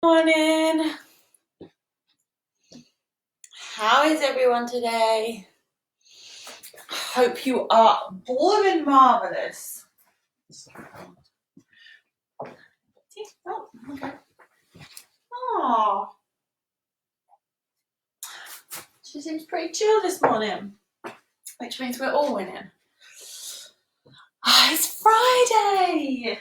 Morning. How is everyone today? Hope you are warm and marvelous. Oh, okay. Oh, she seems pretty chill this morning, which means we're all winning. It's Friday.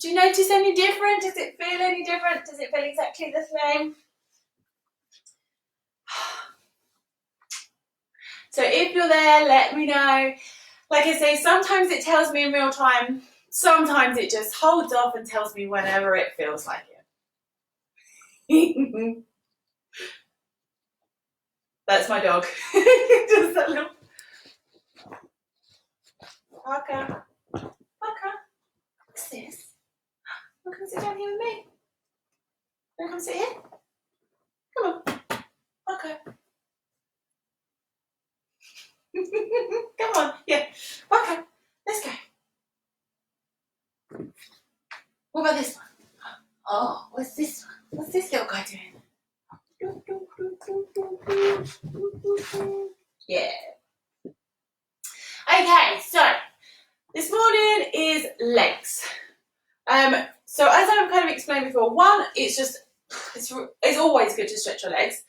Do you notice any different? Does it feel any different? Does it feel exactly the same? So if you're there, let me know. Like I say, sometimes it tells me in real time. Sometimes it just holds off and tells me whenever it feels like it. That's my dog. Just that little Parker. Parker, what's this? Come sit down here with me. Wanna come sit here? Come on. Parker. Come on. Yeah. Parker, let's go. What about this one? Oh, what's this one? What's this little guy doing? Yeah. Okay, so this morning is legs. So as I've kind of explained before, one, it's always good to stretch your legs,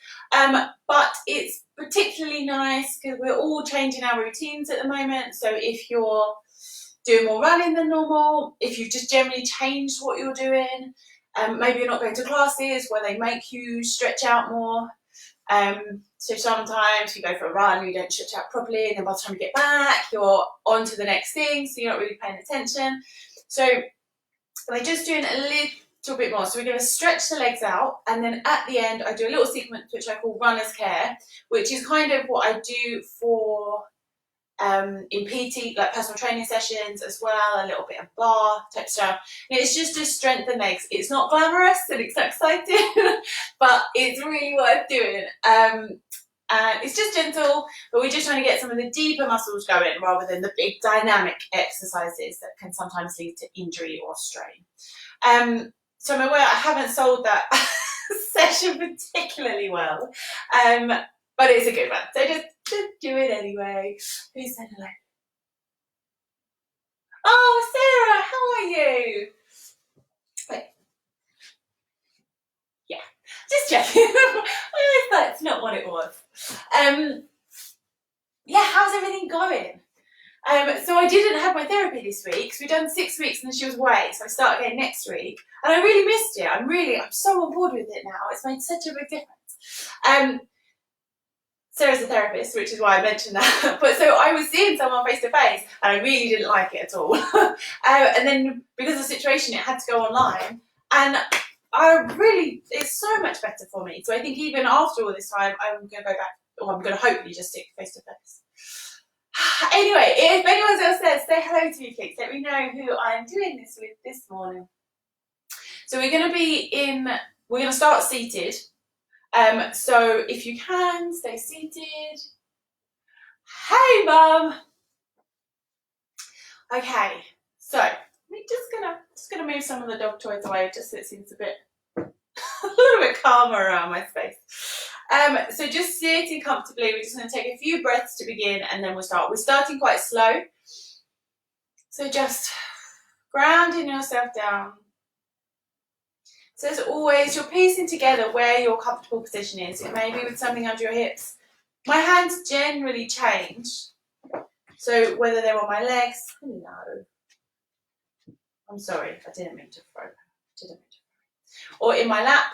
but it's particularly nice because we're all changing our routines at the moment. So if you're doing more running than normal, if you've just generally changed what you're doing, maybe you're not going to classes where they make you stretch out more. So sometimes you go for a run, you don't stretch out properly, and then by the time you get back, you're on to the next thing, so you're not really paying attention. So we're just doing a little bit more. So we're going to stretch the legs out, and then at the end, I do a little sequence which I call runner's care, which is kind of what I do for in PT, like personal training sessions as well, a little bit of bar type stuff. And it's just to strengthen legs. It's not glamorous and it's not exciting, but it's really worth doing. And it's just gentle, but we're just trying to get some of the deeper muscles going rather than the big dynamic exercises that can sometimes lead to injury or strain. So I'm aware I haven't sold that session particularly well, but it's a good one. So just do it anyway. Who said hello? Oh, Sarah, how are you? Wait. Yeah, just checking. That's not what it was. Yeah, how's everything going? So I didn't have my therapy this week because we've done 6 weeks and then she was away, so I start again next week. And I really missed it. I'm so on board with it now. It's made such a big difference. Sarah's a therapist, which is why I mentioned that. But so I was seeing someone face to face, and I really didn't like it at all. And then because of the situation, it had to go online, and it's so much better for me. So I think even after all this time, I'm going to go back, or I'm going to hopefully just stick face to face. Anyway, if anyone else says, say hello to me, please. Let me know who I'm doing this with this morning. So we're going to start seated. So if you can, stay seated. Hey, Mum. Okay, so we're just gonna move some of the dog toys away, just so it seems a little bit calmer around my space. So just sitting comfortably. We're just gonna take a few breaths to begin, and then we'll start. We're starting quite slow, so just grounding yourself down. So as always, you're piecing together where your comfortable position is. It may be with something under your hips. My hands generally change, so whether they're on my legs, hello. I'm sorry, I didn't mean to throw. Or in my lap.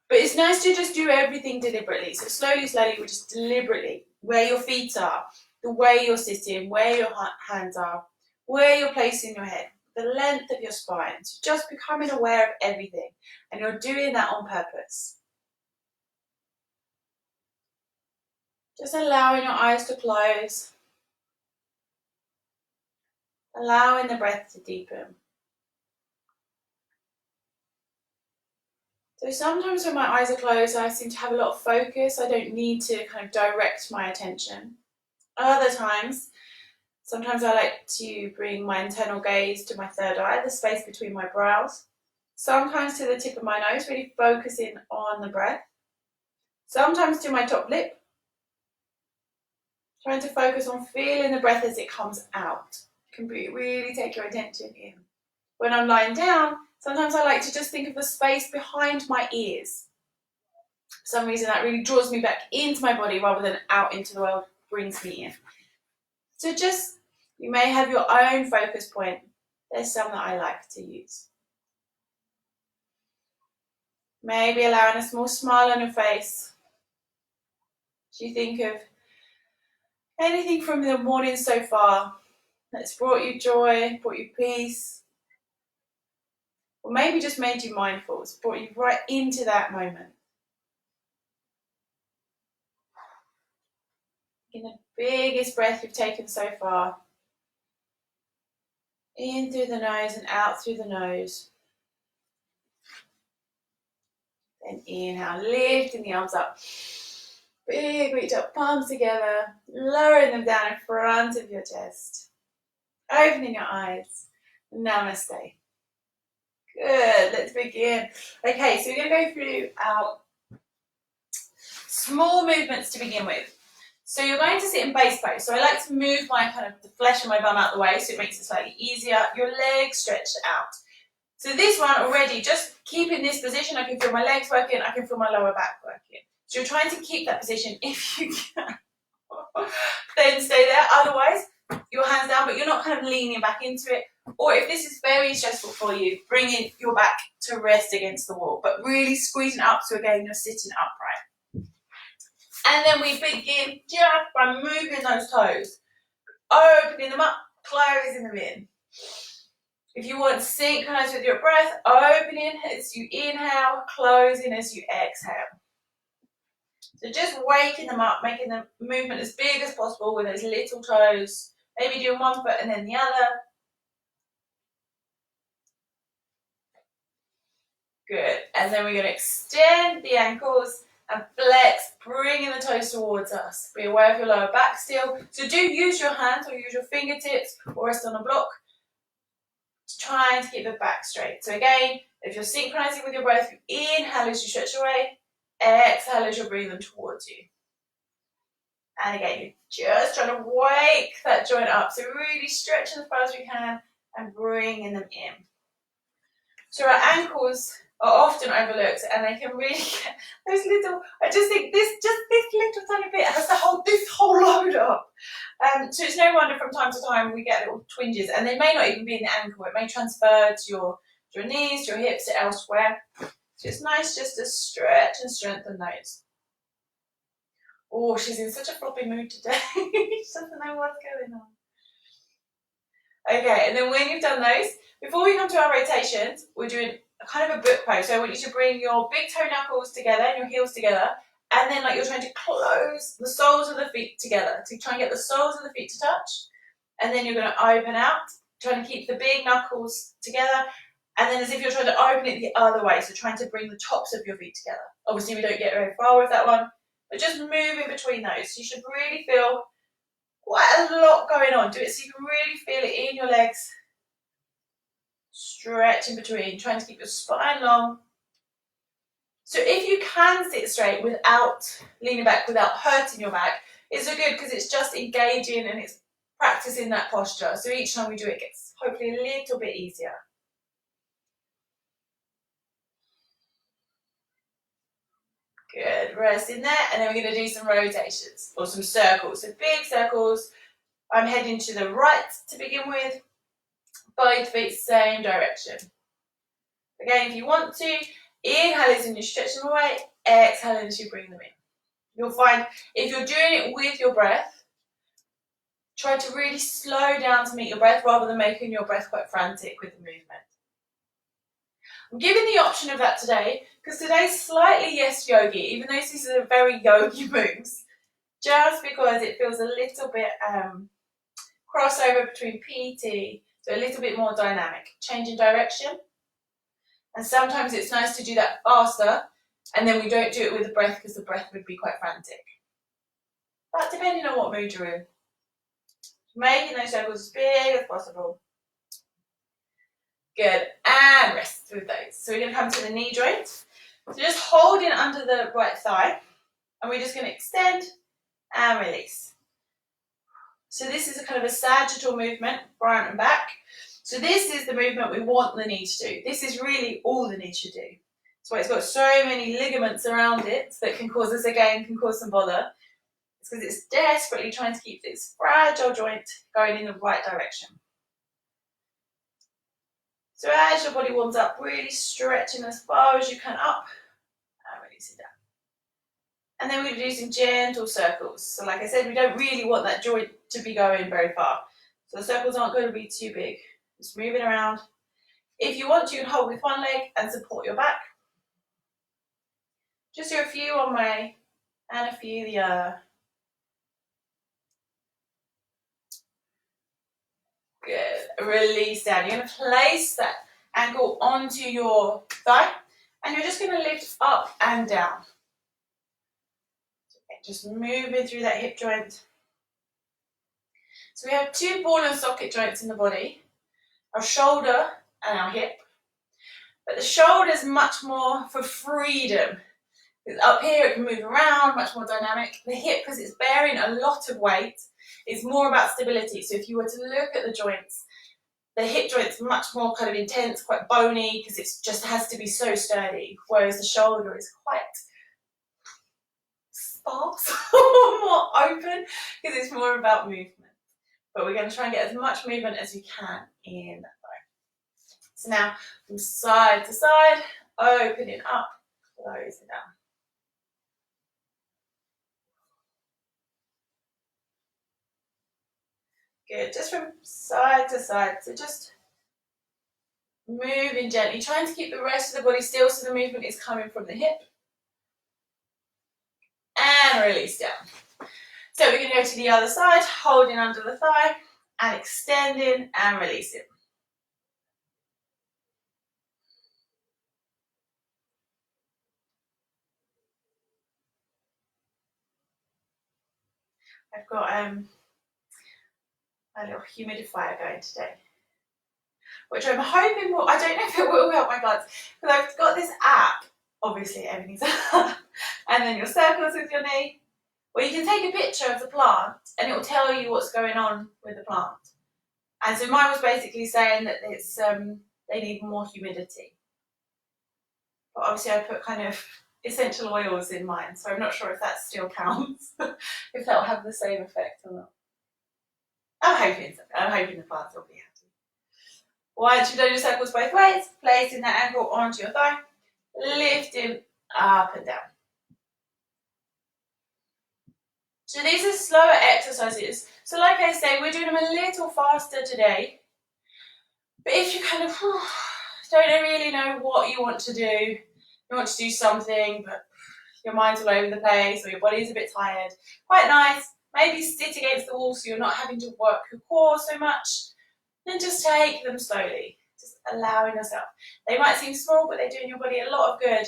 But it's nice to just do everything deliberately. So slowly, we just deliberately, where your feet are, the way you're sitting, where your hands are, where you're placing your head, the length of your spine. So just becoming aware of everything. And you're doing that on purpose. Just allowing your eyes to close. Allowing the breath to deepen. So sometimes when my eyes are closed, I seem to have a lot of focus. I don't need to kind of direct my attention. Other times, sometimes I like to bring my internal gaze to my third eye, the space between my brows. Sometimes to the tip of my nose, really focusing on the breath. Sometimes to my top lip, trying to focus on feeling the breath as it comes out. You can really take your attention in. When I'm lying down, sometimes I like to just think of the space behind my ears. For some reason that really draws me back into my body rather than out into the world, brings me in. So just, you may have your own focus point. There's some that I like to use. Maybe allowing a small smile on your face. As you think of anything from the morning so far that's brought you joy, brought you peace, or maybe just made you mindful. It's brought you right into that moment. In the biggest breath you've taken so far. In through the nose and out through the nose. Then inhale, lifting the arms up. Big reach up, palms together, lowering them down in front of your chest. Opening your eyes. Namaste. Good, let's begin. Okay, so we're going to go through our small movements to begin with. So you're going to sit in base pose. So I like to move my the flesh of my bum out the way so it makes it slightly easier. Your legs stretched out. So this one already, just keep in this position. I can feel my legs working, I can feel my lower back working. So you're trying to keep that position if you can. Then stay there. Otherwise, your hands down, but you're not kind of leaning back into it. Or if this is very stressful for you, bringing your back to rest against the wall, but really squeezing up so again you're sitting upright. And then we begin just by moving those toes, opening them up, closing them in. If you want to synchronize with your breath, opening as you inhale, closing as you exhale. So just waking them up, making the movement as big as possible with those little toes. Maybe doing one foot and then the other. Good. And then we're going to extend the ankles and flex, bringing the toes towards us. Be aware of your lower back still. So do use your hands or use your fingertips or rest on a block. Trying to keep the back straight. So again, if you're synchronizing with your breath, you inhale as you stretch away, exhale as you bring them towards you. And again, you're just trying to wake that joint up. So really stretching as far as we can and bringing them in. So our ankles are often overlooked and they can really get those little, I just think this little tiny bit has to hold this whole load up. So it's no wonder from time to time we get little twinges, and they may not even be in the ankle, it may transfer to your knees, your hips, to elsewhere. So it's nice just to stretch and strengthen those. Oh, she's in such a floppy mood today. She doesn't know what's going on. Okay, and then when you've done those, before we come to our rotations, we're doing kind of a book pose. So I want you to bring your big toe knuckles together and your heels together, and then like you're trying to close the soles of the feet together to try and get the soles of the feet to touch. And then you're going to open out, trying to keep the big knuckles together, and then as if you're trying to open it the other way, so trying to bring the tops of your feet together. Obviously we don't get very far with that one, but just move in between those. You should really feel quite a lot going on. Do it so you can really feel it in your legs. Stretch in between, trying to keep your spine long. So if you can sit straight without leaning back, without hurting your back, it's so good because it's just engaging and it's practicing that posture. So each time we do it, it gets hopefully a little bit easier. Good, rest in there, and then we're going to do some rotations or some circles. So big circles. I'm heading to the right to begin with. Both feet same direction. Again, if you want to, inhale as you stretch them away, exhale as you bring them in. You'll find if you're doing it with your breath, try to really slow down to meet your breath rather than making your breath quite frantic with the movement. I'm giving the option of that today because today's slightly yes yogi, even though these are very yogi moves, just because it feels a little bit crossover between PT, so a little bit more dynamic, change in direction. And sometimes it's nice to do that faster, and then we don't do it with the breath because the breath would be quite frantic. But depending on what mood you're in, making those circles as big as possible. Good, and rest with those. So we're going to come to the knee joint. So just holding under the right thigh, and we're just going to extend and release. So this is a kind of a sagittal movement, front and back. So this is the movement we want the knee to do. This is really all the knee should do. That's why it's got so many ligaments around it that can cause us, again, can cause some bother. It's because it's desperately trying to keep this fragile joint going in the right direction. So as your body warms up, really stretching as far as you can up and releasing down. And then we're going to do some gentle circles. So like I said, we don't really want that joint to be going very far. So the circles aren't going to be too big. Just moving around. If you want, you can hold with one leg and support your back. Just do a few one way and a few the other. Good. Release down. You're going to place that ankle onto your thigh and you're just going to lift up and down. Okay, just moving through that hip joint. So we have two ball and socket joints in the body, our shoulder and our hip. But the shoulder is much more for freedom. Because up here it can move around, much more dynamic. The hip, because it's bearing a lot of weight, is more about stability. So if you were to look at the joints, the hip joint's much more kind of intense, quite bony, because it just has to be so sturdy. Whereas the shoulder is quite sparse, more open, because it's more about movement. But we're going to try and get as much movement as we can in that thigh. So now, from side to side, opening up, closing down. Good, just from side to side, so just moving gently, trying to keep the rest of the body still so the movement is coming from the hip. And release down. So we're going to go to the other side, holding under the thigh and extending and releasing. I've got a little humidifier going today, which I'm hoping will, I don't know if it will help my plants, because I've got this app, obviously everything's up, and then your circles with your knee, where you can take a picture of the plant and it will tell you what's going on with the plant. And so mine was basically saying that it's they need more humidity. But obviously I put kind of essential oils in mine, so I'm not sure if that still counts, if that will have the same effect or not. I'm hoping the plants will be happy. Once you've done your circles both ways, placing that ankle onto your thigh, lifting up and down. So these are slower exercises. So like I say, we're doing them a little faster today. But if you kind of don't really know what you want to do, you want to do something, but your mind's all over the place or your body's a bit tired, quite nice. Maybe sit against the wall so you're not having to work your core so much. Then just take them slowly, just allowing yourself. They might seem small, but they're doing your body a lot of good.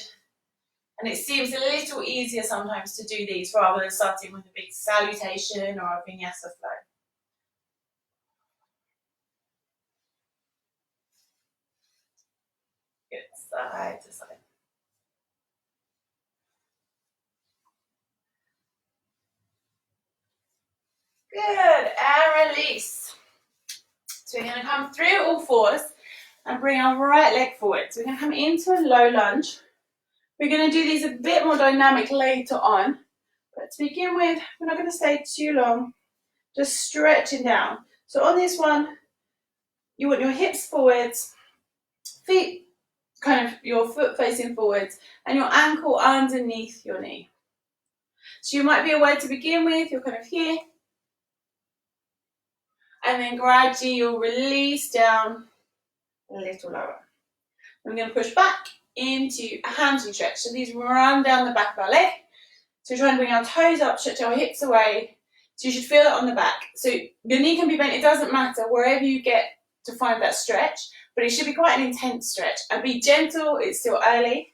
And it seems a little easier sometimes to do these rather than starting with a big salutation or a vinyasa flow. Good, side to side. Good, and release. So we're going to come through all fours and bring our right leg forward. So we're going to come into a low lunge. We're going to do these a bit more dynamic later on. But to begin with, we're not going to stay too long. Just stretching down. So on this one, you want your hips forwards, feet kind of your foot facing forwards, and your ankle underneath your knee. So you might be aware to begin with, you're kind of here. And then gradually you'll release down a little lower. I'm going to push back into a hamstring stretch. So these run down the back of our leg. So try and bring our toes up, stretch our hips away. So you should feel that on the back. So your knee can be bent, it doesn't matter wherever you get to find that stretch, but it should be quite an intense stretch. And be gentle, it's still early.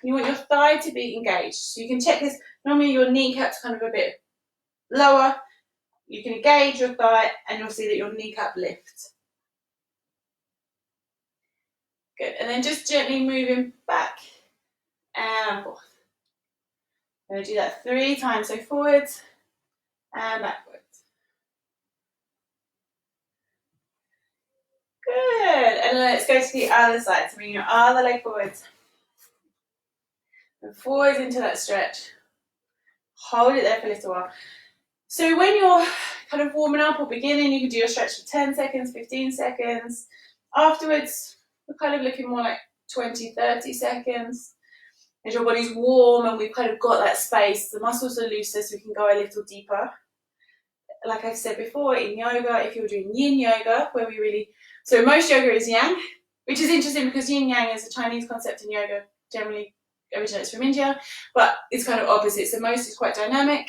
You want your thigh to be engaged. So you can check this, normally your kneecap's kind of a bit lower. You can engage your thigh and you'll see that your kneecap lifts. Good, and then just gently moving back and forth. I'm going to do that 3 times, so forwards and backwards. Good, and let's go to the other side. So bring your other leg forwards. And forwards into that stretch. Hold it there for a little while. So when you're kind of warming up or beginning, you can do your stretch for 10 seconds, 15 seconds. Afterwards, we're kind of looking more like 20, 30 seconds. As your body's warm and we've kind of got that space, the muscles are looser so we can go a little deeper. Like I've said before, in yoga, if you're doing yin yoga, where we really, so most yoga is yang, which is interesting because yin yang is a Chinese concept in yoga, generally originates from India, but it's kind of opposite. So most is quite dynamic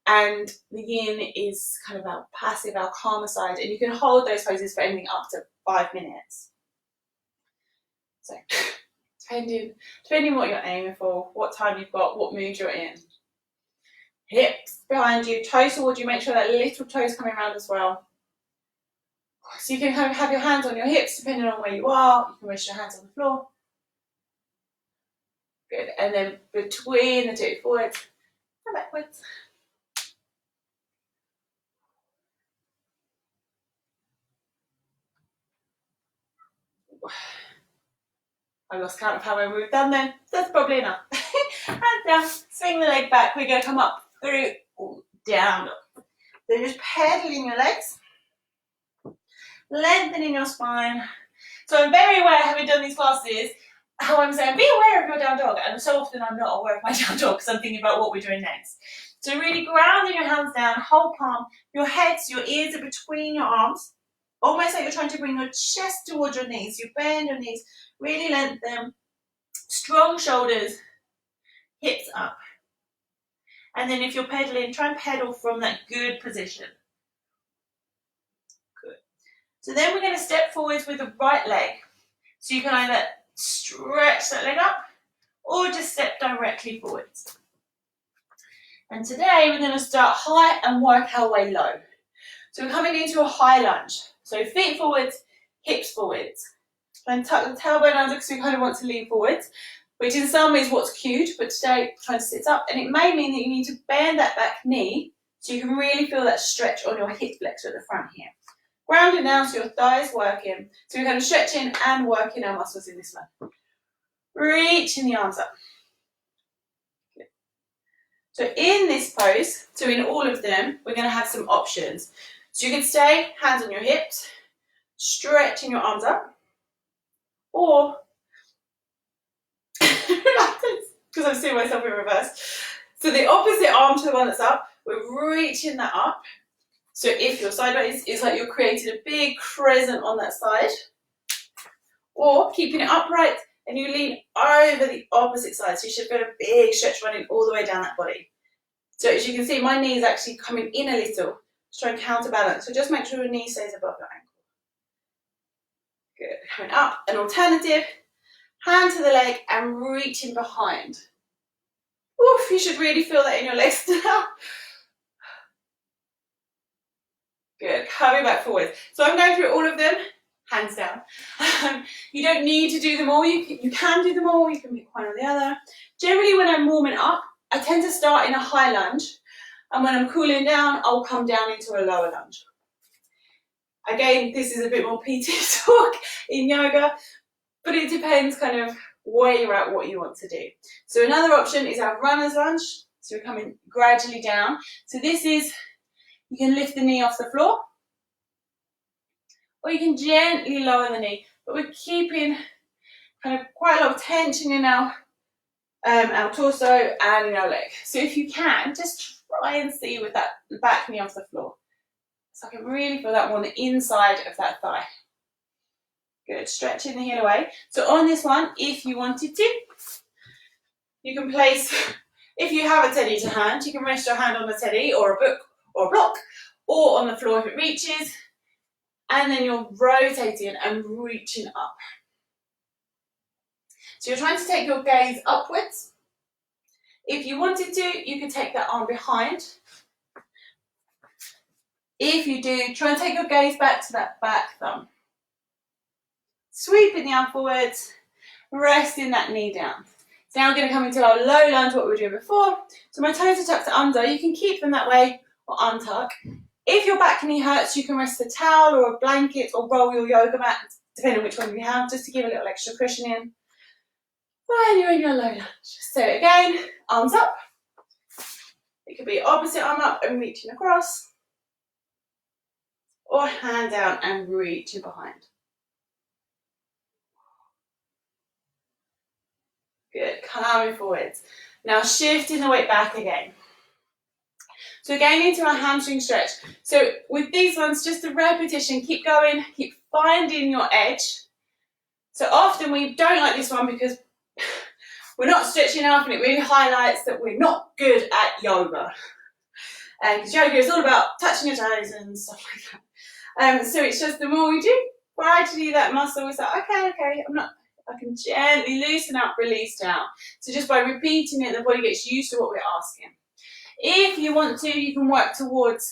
and the yin is kind of our passive, our calmer side, and you can hold those poses for anything up to 5 minutes. So depending what you're aiming for, what time you've got, what mood you're in. Hips behind you, toes towards you, make sure that little toes coming around as well. So you can kind of have your hands on your hips depending on where you are. You can rest your hands on the floor. Good, and then between the two, forwards and backwards. I lost count of how many we've done then. That's probably enough. And down, swing the leg back. We're going to come up through, down. So just pedaling your legs, lengthening your spine. So I'm very aware, having done these classes, how I'm saying, be aware of your down dog. And so often I'm not aware of my down dog because I'm thinking about what we're doing next. So really grounding your hands down, whole palm, your heads, your ears are between your arms. Almost like you're trying to bring your chest towards your knees. You bend your knees, really lengthen them. Strong shoulders, hips up. And then if you're pedaling, try and pedal from that good position. Good. So then we're going to step forwards with the right leg. So you can either stretch that leg up or just step directly forwards. And today we're going to start high and work our way low. So we're coming into a high lunge. So feet forwards, hips forwards. And tuck the tailbone under because we kind of want to lean forwards, which in some ways what's cued, but today try to sit up. And it may mean that you need to bend that back knee so you can really feel that stretch on your hip flexor at the front here. Grounding down so your thighs working. So we're kind of stretching and working our muscles in this one. Reaching the arms up. Good. So in this pose, so in all of them, we're going to have some options. So you can stay, hands on your hips, stretching your arms up, or, because I'm seeing myself in reverse, so the opposite arm to the one that's up, we're reaching that up. So if you're sideways, it's like you're creating a big crescent on that side, or keeping it upright and you lean over the opposite side. So you should get a big stretch running all the way down that body. So as you can see, my knee is actually coming in a little to try and counterbalance. So just make sure your knee stays above your ankle. Good. Coming up, an alternative, hand to the leg and reaching behind. Oof, you should really feel that in your legs now. Good, coming back forward. So I'm going through all of them, hands down. You don't need to do them all. You can do them all, you can pick one or the other. Generally when I'm warming up, I tend to start in a high lunge, and when I'm cooling down, I'll come down into a lower lunge. Again, this is a bit more PT talk in yoga, but it depends kind of where you're at, what you want to do. So another option is our runner's lunge. So we're coming gradually down. So this is, you can lift the knee off the floor, or you can gently lower the knee, but we're keeping kind of quite a lot of tension in our torso and in our leg. So if you can, just try and see with that back knee off the floor. So I can really feel that more on the inside of that thigh. Good, stretching the heel away. So on this one, if you wanted to, you can place, if you have a teddy to hand, you can rest your hand on the teddy or a book or a block, or on the floor if it reaches, and then you're rotating and reaching up. So you're trying to take your gaze upwards. If you wanted to, you could take that arm behind. If you do, try and take your gaze back to that back thumb. Sweeping the arm forwards resting that knee down. So now we're going to come into our low lunge, what we were doing before. So my toes are tucked under. You can keep them that way or untuck. If your back knee hurts, you can rest a towel or a blanket or roll your yoga mat, depending on which one you have, just to give a little extra cushion in when you're in your low lunge. So again, arms up. It could be opposite arm up and reaching across, or hand down and reaching behind. Good, coming forwards. Now shifting the weight back again. So again into our hamstring stretch. So with these ones, just a repetition, keep going, keep finding your edge. So often we don't like this one because we're not stretching enough and it really highlights that we're not good at yoga. Because yoga is all about touching your toes and stuff like that. So it's just the more we do, gradually that muscle is like, okay, I can gently loosen up, release down. So just by repeating it, the body gets used to what we're asking. If you want to, you can work towards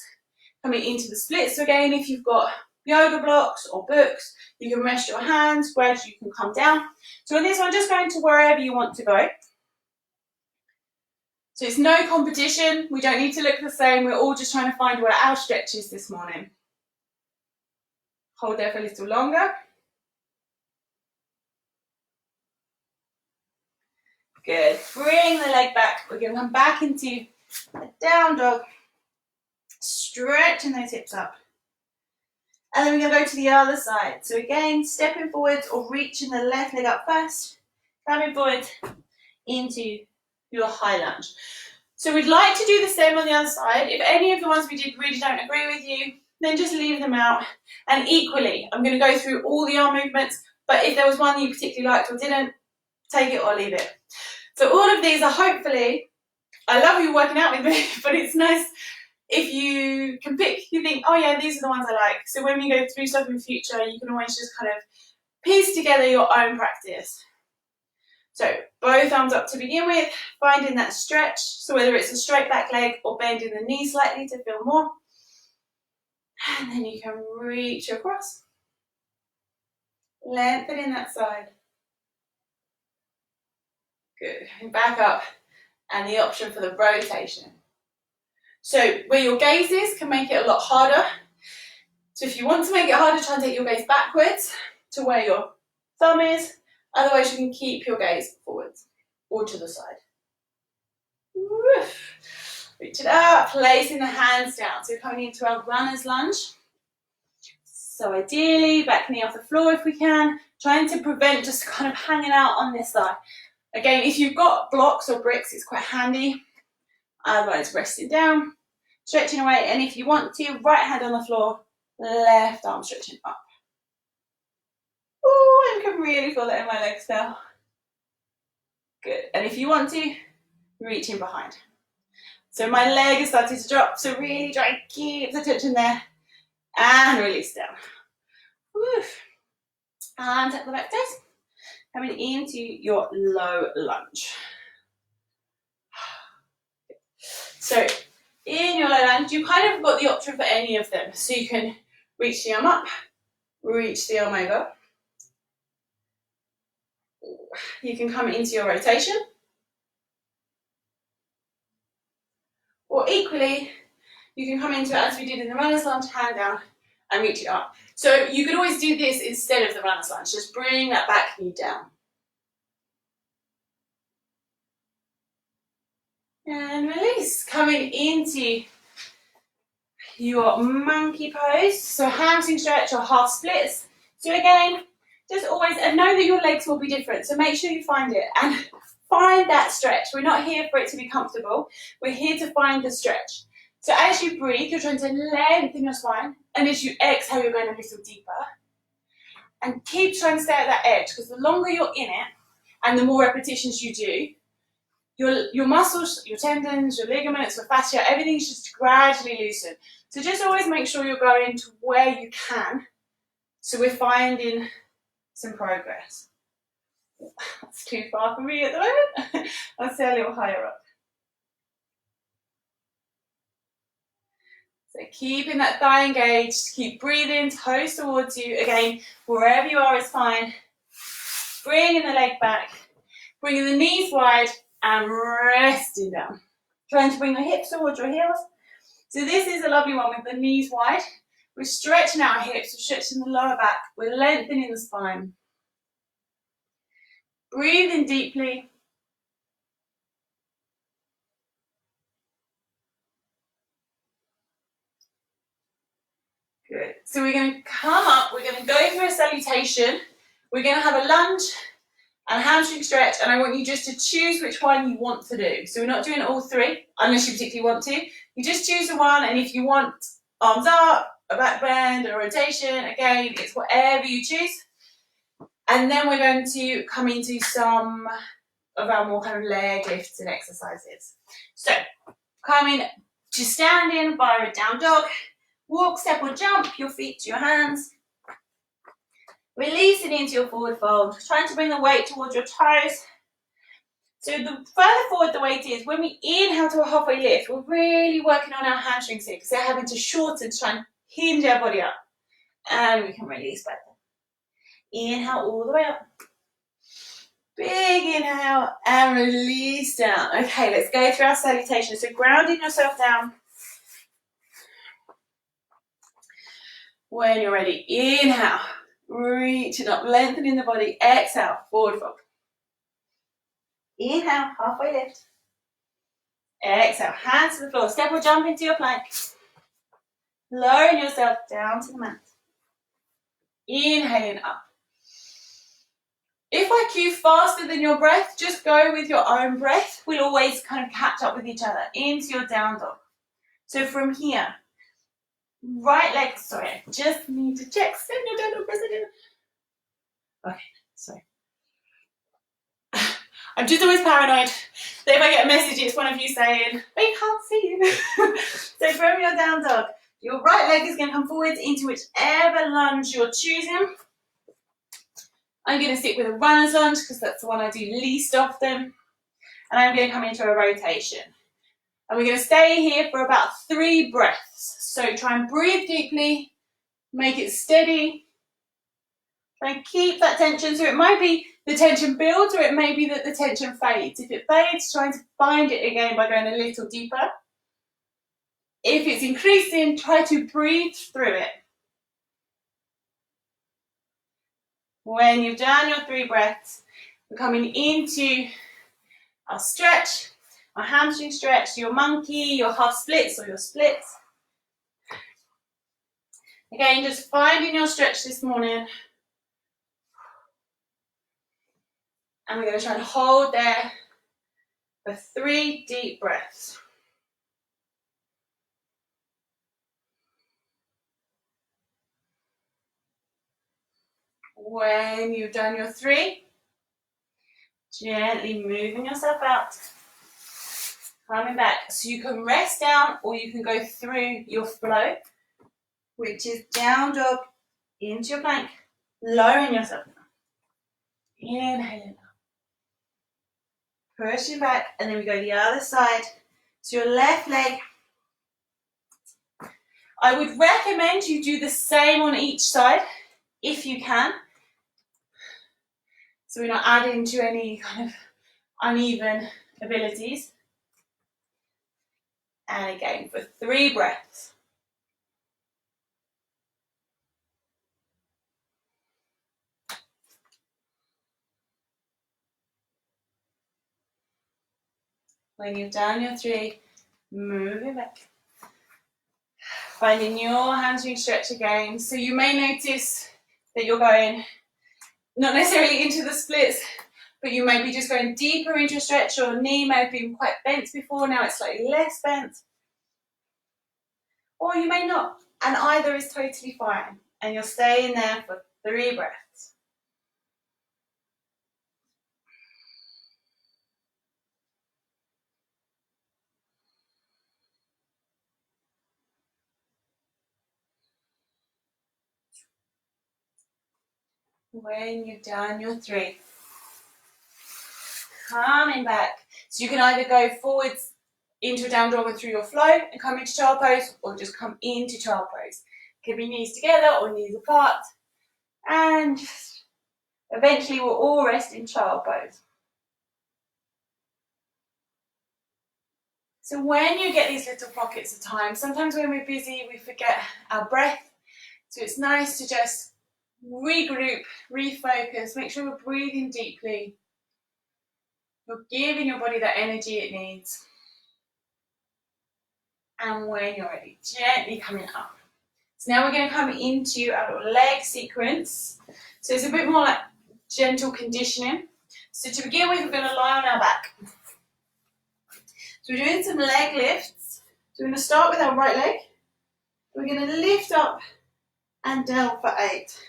coming into the split. So again, if you've got yoga blocks or books, you can rest your hands, gradually you can come down. So on this one, just going to wherever you want to go. So it's no competition, we don't need to look the same, we're all just trying to find where our stretch is this morning. Hold there for a little longer. Good, bring the leg back, we're going to come back into a down dog, stretching those hips up. And then we're going to go to the other side. So again, stepping forward or reaching the left leg up first, coming forward into your high lunge. So we'd like to do the same on the other side. If any of the ones we did really don't agree with you, then just leave them out. And equally, I'm going to go through all the arm movements, but if there was one you particularly liked or didn't, take it or leave it. So all of these are hopefully, I love you working out with me, but it's nice if you can pick, you think, oh yeah, these are the ones I like. So when we go through stuff in the future, you can always just kind of piece together your own practice. So both arms up to begin with, finding that stretch. So whether it's a straight back leg or bending the knee slightly to feel more. And then you can reach across. Lengthening that side. Good. And back up. And the option for the rotation. So where your gaze is can make it a lot harder. So if you want to make it harder, try and take your gaze backwards to where your thumb is. Otherwise, you can keep your gaze forwards or to the side. Reach it up, placing the hands down. So coming into our runner's lunge. So ideally, back knee off the floor if we can. Trying to prevent just kind of hanging out on this side. Again, if you've got blocks or bricks, it's quite handy. Otherwise, resting down, stretching away. And if you want to, right hand on the floor, left arm stretching up. Oh, I can really feel that in my legs now. Good. And if you want to, reach in behind. So my leg has started to drop. So really try and keep the tension there. And release down. Woo. And tap the back toes. Coming into your low lunge. So in your low lunge, you kind of got the option for any of them. So you can reach the arm up, reach the arm over. You can come into your rotation. Or equally, you can come into it as we did in the runner's lunge, hand down and reach it up. So you could always do this instead of the runner's lunge. Just bring that back knee down. And release. Coming into your monkey pose. So hamstring stretch or half splits. So again, just always, and know that your legs will be different. So make sure you find it and find that stretch. We're not here for it to be comfortable. We're here to find the stretch. So as you breathe, you're trying to lengthen your spine. And as you exhale, you're going a little deeper. And keep trying to stay at that edge, because the longer you're in it and the more repetitions you do, your muscles, your tendons, your ligaments, your fascia, everything's just gradually loosen. So just always make sure you're going to where you can. So we're finding some progress. That's too far for me at the moment. I'll stay a little higher up. So keeping that thigh engaged, keep breathing, toes towards you. Again, wherever you are is fine. Bringing the leg back, bringing the knees wide and resting down. Trying to bring your hips towards your heels. So this is a lovely one with the knees wide. We're stretching our hips, we're stretching the lower back, we're lengthening the spine. Breathing deeply. Good. So we're going to come up, we're going to go through a salutation. We're going to have a lunge and a hamstring stretch, and I want you just to choose which one you want to do. So we're not doing all three, unless you particularly want to. You just choose the one, and if you want arms up, a back bend, a rotation, again, it's whatever you choose. And then we're going to come into some of our more kind of leg lifts and exercises. So, coming to standing, barre down dog, walk, step or jump, your feet to your hands. Releasing into your forward fold, trying to bring the weight towards your toes. So the further forward the weight is, when we inhale to a halfway lift, we're really working on our hamstrings here because they're having to shorten to try and hinge our body up. And we can release back. Inhale all the way up. Big inhale and release down. Okay, let's go through our salutation. So grounding yourself down. When you're ready, inhale, reaching up, lengthening the body. Exhale, forward fold. Inhale, halfway lift. Exhale, hands to the floor. Step or jump into your plank. Lowering yourself down to the mat. Inhaling up. If I cue faster than your breath, just go with your own breath. We'll always kind of catch up with each other into your down dog. So from here, right leg, sorry, I just need to check. Send your down dog, president. Okay, sorry. I'm just always paranoid that if I get a message, it's one of you saying, we can't see you. So from your down dog, your right leg is going to come forwards into whichever lunge you're choosing. I'm going to stick with a runner's lunge because that's the one I do least often. And I'm going to come into a rotation. And we're going to stay here for about 3 breaths. So try and breathe deeply, make it steady. Try and keep that tension. So it might be the tension builds or it may be that the tension fades. If it fades, try to find it again by going a little deeper. If it's increasing, try to breathe through it. When you've done your 3 breaths, we're coming into our stretch, our hamstring stretch, your monkey, your half splits or your splits. Again, just finding your stretch this morning. And we're going to try and hold there for 3 deep breaths. When you've done your 3, gently moving yourself out, coming back. So you can rest down or you can go through your flow, which is down dog into your plank, lowering yourself down. Inhaling up. Pushing back, and then we go the other side. So your left leg, I would recommend you do the same on each side if you can. So we're not adding to any kind of uneven abilities. And again, for 3 breaths. When you've done your 3, move it back. Finding your hamstring stretch again. So you may notice that you're going not necessarily into the splits, but you may be just going deeper into a stretch. Your knee may have been quite bent before, now it's slightly less bent. Or you may not, and either is totally fine. And you're staying there for 3 breaths. When you've done your 3, coming back. So you can either go forwards into a down dog and through your flow and come into child pose, or just come into child pose. It can be knees together or knees apart. And just Eventually we'll all rest in child pose. So when you get these little pockets of time, sometimes when we're busy we forget our breath, so it's nice to just regroup, refocus, make sure we're breathing deeply. You're giving your body that energy it needs. And when you're ready, gently coming up. So now we're going to come into our little leg sequence. So it's a bit more like gentle conditioning. So to begin with, we're going to lie on our back. So we're doing some leg lifts. So we're going to start with our right leg. We're going to lift up and down for 8.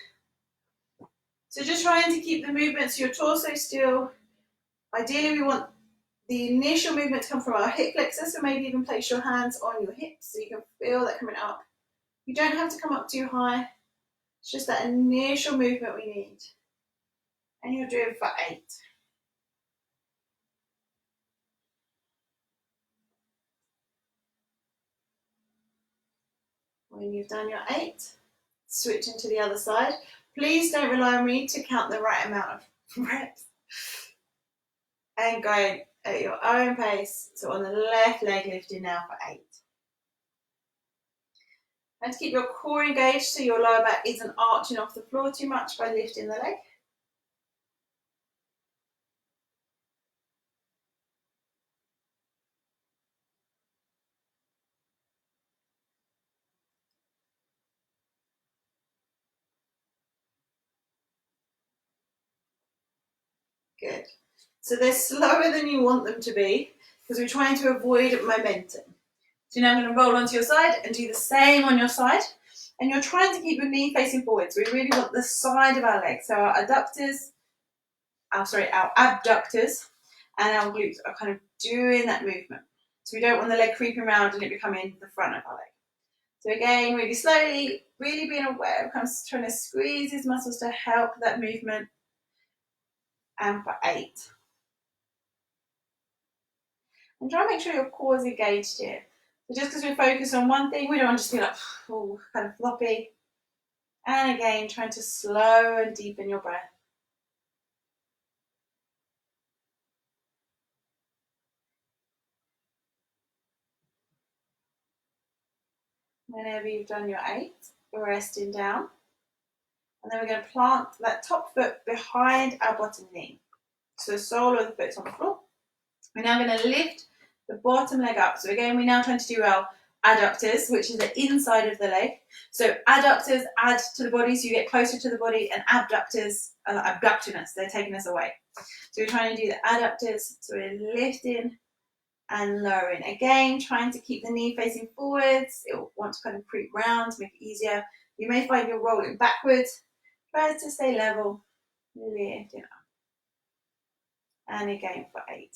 So just trying to keep the movement so your torso still. Ideally, we want the initial movement to come from our hip flexors, so maybe even place your hands on your hips so you can feel that coming up. You don't have to come up too high. It's just that initial movement we need. And you're doing for 8. When you've done your 8, switch into the other side. Please don't rely on me to count the right amount of reps. And going at your own pace. So on the left leg, lifting now for 8. And to keep your core engaged so your lower back isn't arching off the floor too much by lifting the leg. Good. So they're slower than you want them to be because we're trying to avoid momentum. So now I'm going to roll onto your side and do the same on your side. And you're trying to keep your knee facing forwards. We really want the side of our leg. So our abductors and our glutes are kind of doing that movement. So we don't want the leg creeping around and it becoming the front of our leg. So again, really slowly, really being aware of kind of trying to squeeze these muscles to help that movement. And for 8. And try and make sure your core is engaged here. So just because we're focused on one thing, we don't want to just be like, oh, kind of floppy. And again, trying to slow and deepen your breath. Whenever you've done your 8, we're resting down. And then we're going to plant that top foot behind our bottom knee. So the sole of the foot's on the floor. We're now going to lift the bottom leg up. So again, we're now trying to do our adductors, which is the inside of the leg. So adductors add to the body, so you get closer to the body, and abductors are abducting us, they're taking us away. So we're trying to do the adductors, so we're lifting and lowering. Again, trying to keep the knee facing forwards. It will want to kind of creep round to make it easier. You may find you're rolling backwards. Try to stay level, lifting up. And again for 8.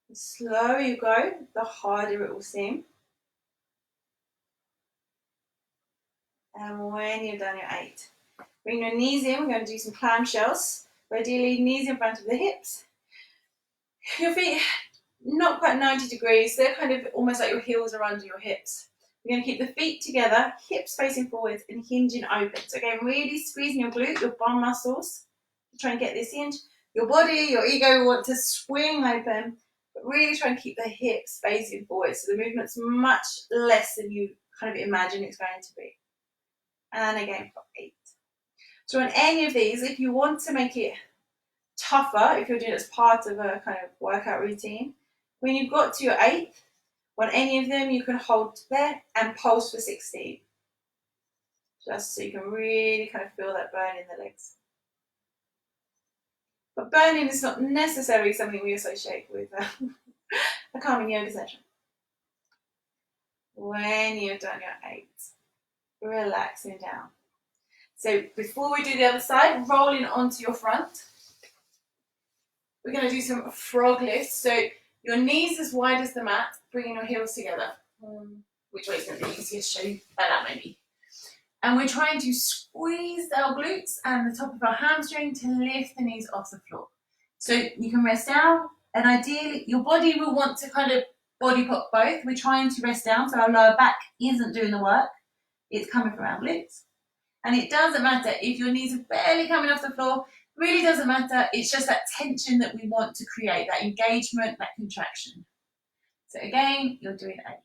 The slower you go, the harder it will seem. And when you've done your 8, bring your knees in. We're going to do some clamshells. Ideally, knees in front of the hips. Your feet not quite 90 degrees. They're kind of almost like your heels are under your hips. We're going to keep the feet together, hips facing forwards and hinging open. So again, really squeezing your glute, your bum muscles to try and get this hinge. Your body, your ego want to swing open, but really try and keep the hips facing forwards. So the movement's much less than you kind of imagine it's going to be. And again for 8. So on any of these, if you want to make it tougher, if you're doing it as part of a kind of workout routine, when you've got to your 8th, on any of them you can hold there and pulse for 16. Just so you can really kind of feel that burn in the legs. But burning is not necessarily something we associate with a calming yoga session. When you've done your 8, relaxing down. So before we do the other side, rolling onto your front, we're going to do some frog lifts. So your knees as wide as the mat, bringing your heels together. Which way is going to be easiest to show you? That maybe. And we're trying to squeeze our glutes and the top of our hamstring to lift the knees off the floor. So you can rest down, and ideally your body will want to kind of body pop both. We're trying to rest down so our lower back isn't doing the work. It's coming from our glutes. And it doesn't matter if your knees are barely coming off the floor, really doesn't matter. It's just that tension that we want to create, that engagement, that contraction. So again, you're doing 8.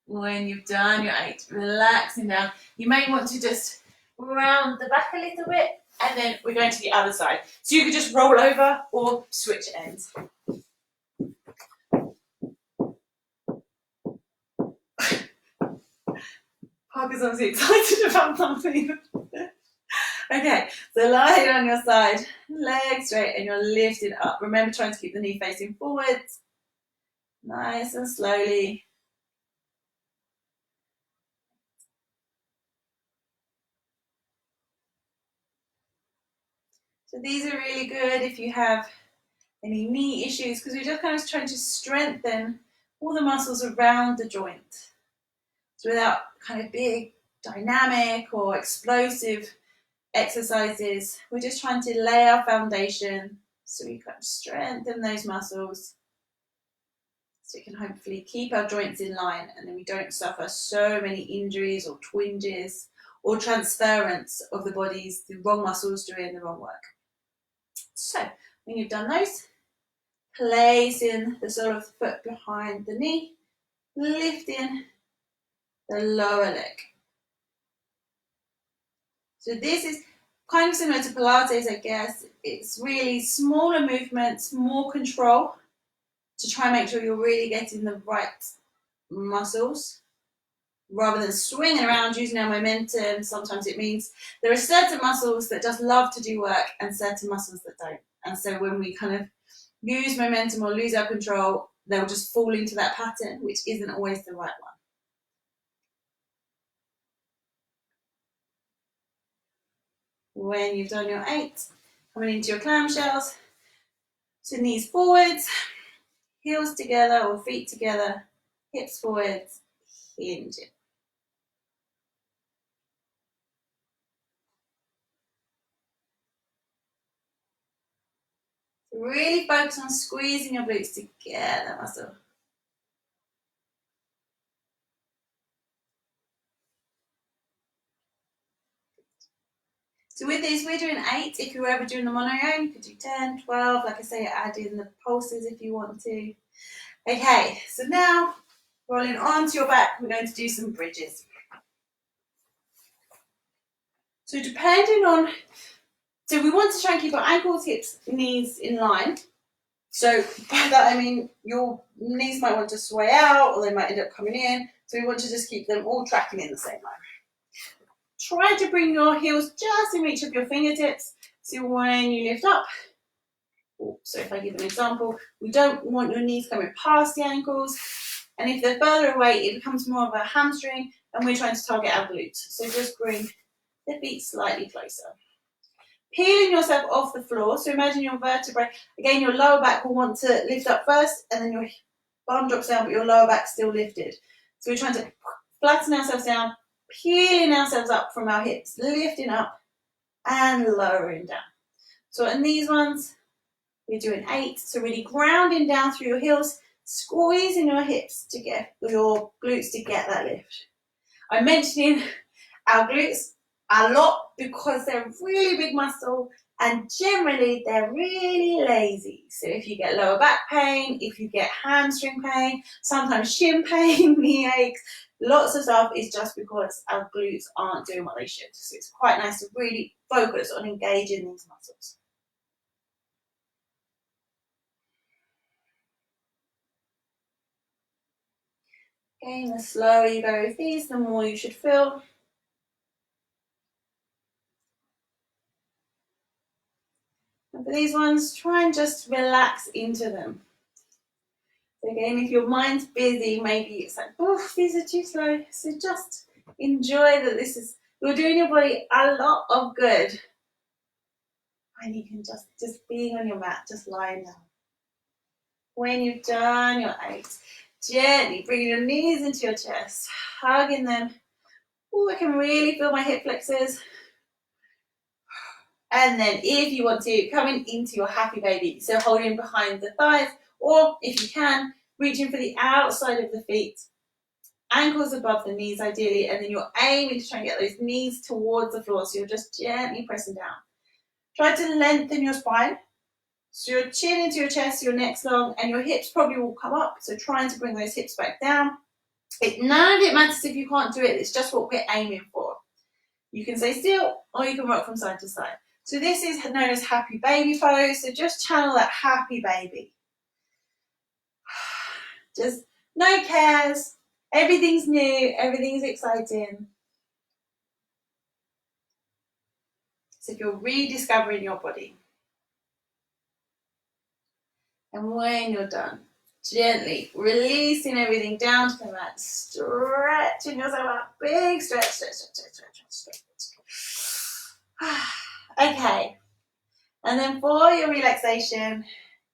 When you've done your 8, relaxing down. You may want to just round the back a little bit, and then we're going to the other side. So you could just roll over or switch ends. Parker's obviously excited about something. Okay, so lie on your side, legs straight, and you're lifted up. Remember, trying to keep the knee facing forwards. Nice and slowly. So these are really good if you have any knee issues, because we're just kind of trying to strengthen all the muscles around the joint. So without kind of big, dynamic or explosive exercises, we're just trying to lay our foundation so we kind of strengthen those muscles, so we can hopefully keep our joints in line, and then we don't suffer so many injuries or twinges or transference of the body's the wrong muscles doing the wrong work. So when you've done those, placing the sole of the foot behind the knee, lifting the lower leg. So this is kind of similar to Pilates, I guess. It's really smaller movements, more control to try and make sure you're really getting the right muscles rather than swinging around using our momentum. Sometimes it means there are certain muscles that just love to do work and certain muscles that don't. And so when we kind of lose momentum or lose our control, they'll just fall into that pattern, which isn't always the right one. When you've done your 8, coming into your clamshells, so knees forwards, heels together or feet together, hips forwards, hinge it. Really focus on squeezing your glutes to get that muscle. So with this, we're doing 8. If you were ever doing them on your own, you could do 10, 12. Like I say, add in the pulses if you want to. Okay, so now rolling onto your back, we're going to do some bridges. So depending on, so we want to try and keep our ankles, hips, knees in line. So by that I mean your knees might want to sway out or they might end up coming in. So we want to just keep them all tracking in the same line. Try to bring your heels just in reach of your fingertips. So when you lift up, so if I give an example, we don't want your knees coming past the ankles. And if they're further away, it becomes more of a hamstring and we're trying to target our glutes. So just bring the feet slightly closer. Peeling yourself off the floor. So imagine your vertebrae. Again, your lower back will want to lift up first and then your bum drops down, but your lower back's still lifted. So we're trying to flatten ourselves down, peeling ourselves up from our hips, lifting up and lowering down. So in these ones, we're doing 8. So really grounding down through your heels, squeezing your hips to get your glutes to get that lift. I'm mentioning our glutes a lot because they're a really big muscle and generally they're really lazy. So if you get lower back pain, if you get hamstring pain, sometimes shin pain, knee aches, lots of stuff is just because our glutes aren't doing what they should. So it's quite nice to really focus on engaging these muscles. Again, the slower you go with these, the more you should feel. And for these ones, try and just relax into them. So again, if your mind's busy, maybe it's like, oh, these are too slow. So just enjoy that you're doing your body a lot of good. And you can just being on your mat, just lying down. When you've done your 8, gently bring your knees into your chest, hugging them. Oh, I can really feel my hip flexors. And then if you want to, coming into your happy baby. So holding behind the thighs, or if you can, reaching for the outside of the feet, ankles above the knees ideally, and then you're aiming to try and get those knees towards the floor. So you're just gently pressing down. Try to lengthen your spine. So your chin into your chest, your neck's long, and your hips probably will come up. So trying to bring those hips back down. None of it matters if you can't do it. It's just what we're aiming for. You can stay still, or you can rock from side to side. So this is known as happy baby pose. So just channel that happy baby. Just no cares. Everything's new. Everything's exciting. So if you're rediscovering your body. And when you're done, gently releasing everything down to the mat, stretching yourself out. Big stretch, stretch, stretch, stretch, stretch, stretch. Okay. And then for your relaxation,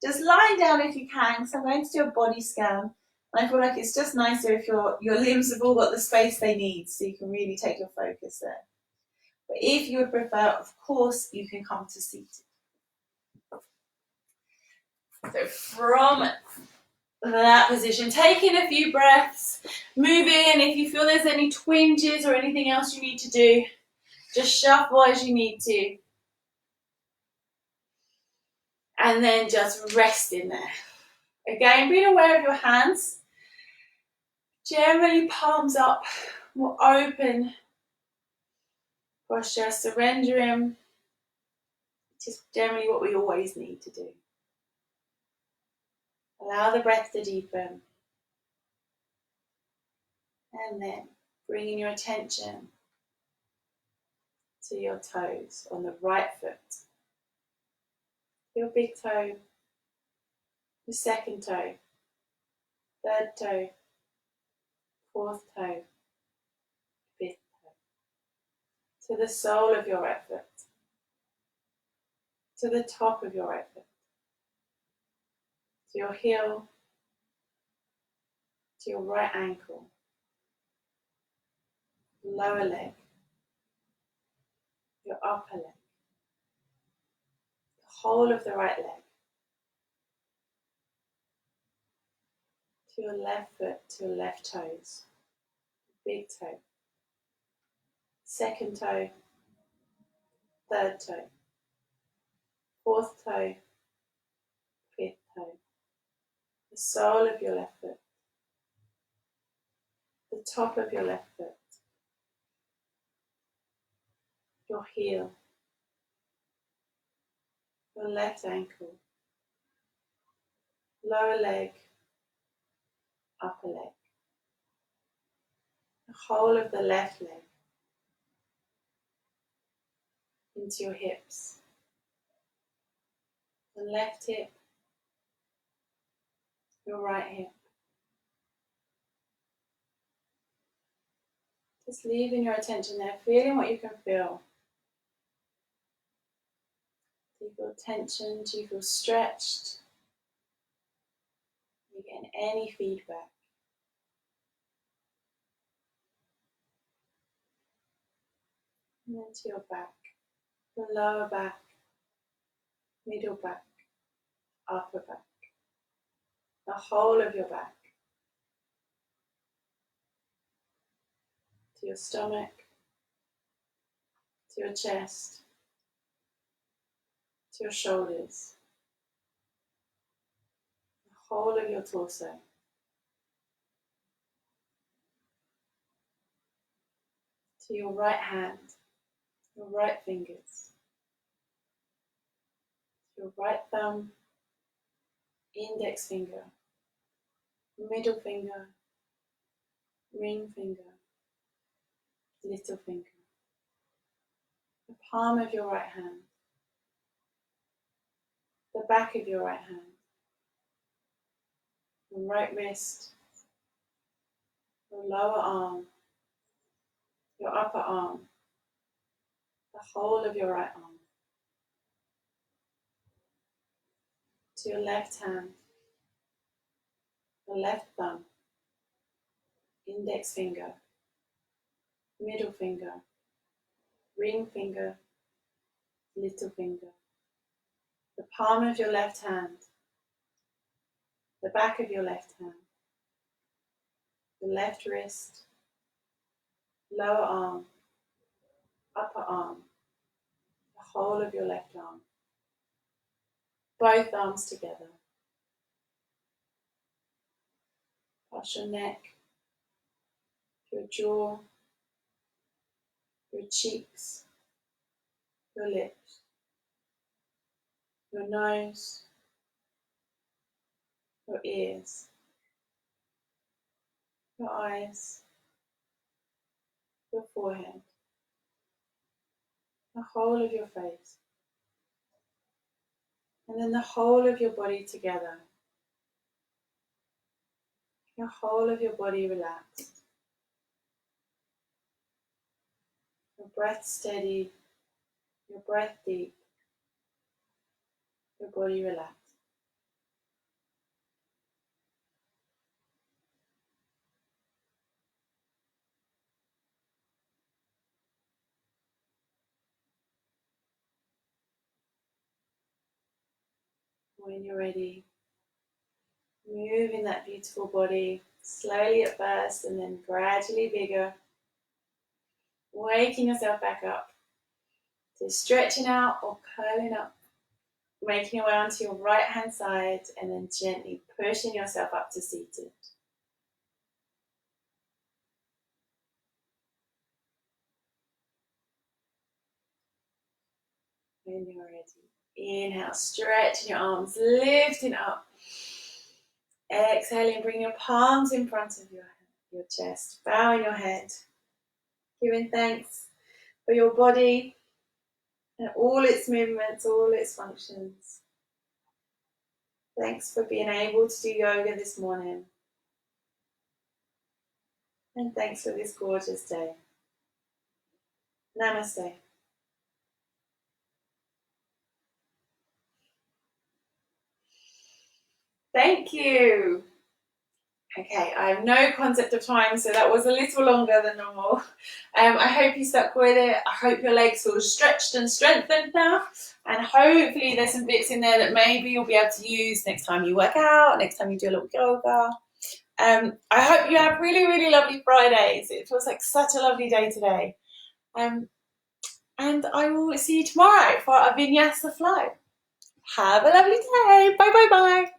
just lying down if you can. So I'm going to do a body scan. And I feel like it's just nicer if your limbs have all got the space they need, so you can really take your focus there. But if you would prefer, of course, you can come to seated. So from that position, taking a few breaths, moving. If you feel there's any twinges or anything else you need to do, just shuffle as you need to. And then just rest in there. Again, being aware of your hands. Generally palms up, more open posture, surrendering. Just generally what we always need to do. Allow the breath to deepen. And then bringing your attention to your toes on the right foot. Your big toe, your second toe, third toe, fourth toe, fifth toe. To the sole of your right foot. To the top of your right foot. To your heel. To your right ankle. Lower leg. Your upper leg. The whole of the right leg. To your left foot, to your left toes. Big toe. Second toe. Third toe. Fourth toe. Fifth toe. The sole of your left foot. The top of your left foot. Your heel. Your left ankle. Lower leg. Upper leg. The whole of the left leg. Into your hips. The left hip. Your right hip. Just leaving your attention there, feeling what you can feel. Do you feel tension? Do you feel stretched? Are you getting any feedback? And then to your back, the lower back, middle back, upper back, the whole of your back, to your stomach, to your chest, to your shoulders, the whole of your torso. To your right hand, your right fingers, your right thumb, index finger, middle finger, ring finger, little finger, the palm of your right hand, the back of your right hand, your right wrist, your lower arm, your upper arm, the whole of your right arm, to your left hand, the left thumb, index finger, middle finger, ring finger, little finger, the palm of your left hand, the back of your left hand, the left wrist, lower arm, upper arm, the whole of your left arm, both arms together. Past your neck, your jaw, your cheeks, your lips, your nose, your ears, your eyes, your forehead, the whole of your face, and then the whole of your body together. Your whole of your body relaxed. Your breath steady, your breath deep, your body relaxed. When you're ready, move in that beautiful body, slowly at first and then gradually bigger, waking yourself back up. So stretching out or curling up, making your way onto your right hand side and then gently pushing yourself up to seated. When you're ready, inhale, stretching your arms, lifting up. Exhaling, bring your palms in front of your chest, bowing your head, giving thanks for your body and all its movements, all its functions. Thanks for being able to do yoga this morning. And thanks for this gorgeous day. Namaste. Thank you. Okay, I have no concept of time, so that was a little longer than normal. I hope you stuck with it. I hope your legs feel stretched and strengthened now. And hopefully there's some bits in there that maybe you'll be able to use next time you work out, next time you do a little yoga. I hope you have really, really lovely Fridays. It feels like such a lovely day today. And I will see you tomorrow for a Vinyasa flow. Have a lovely day. Bye, bye, bye.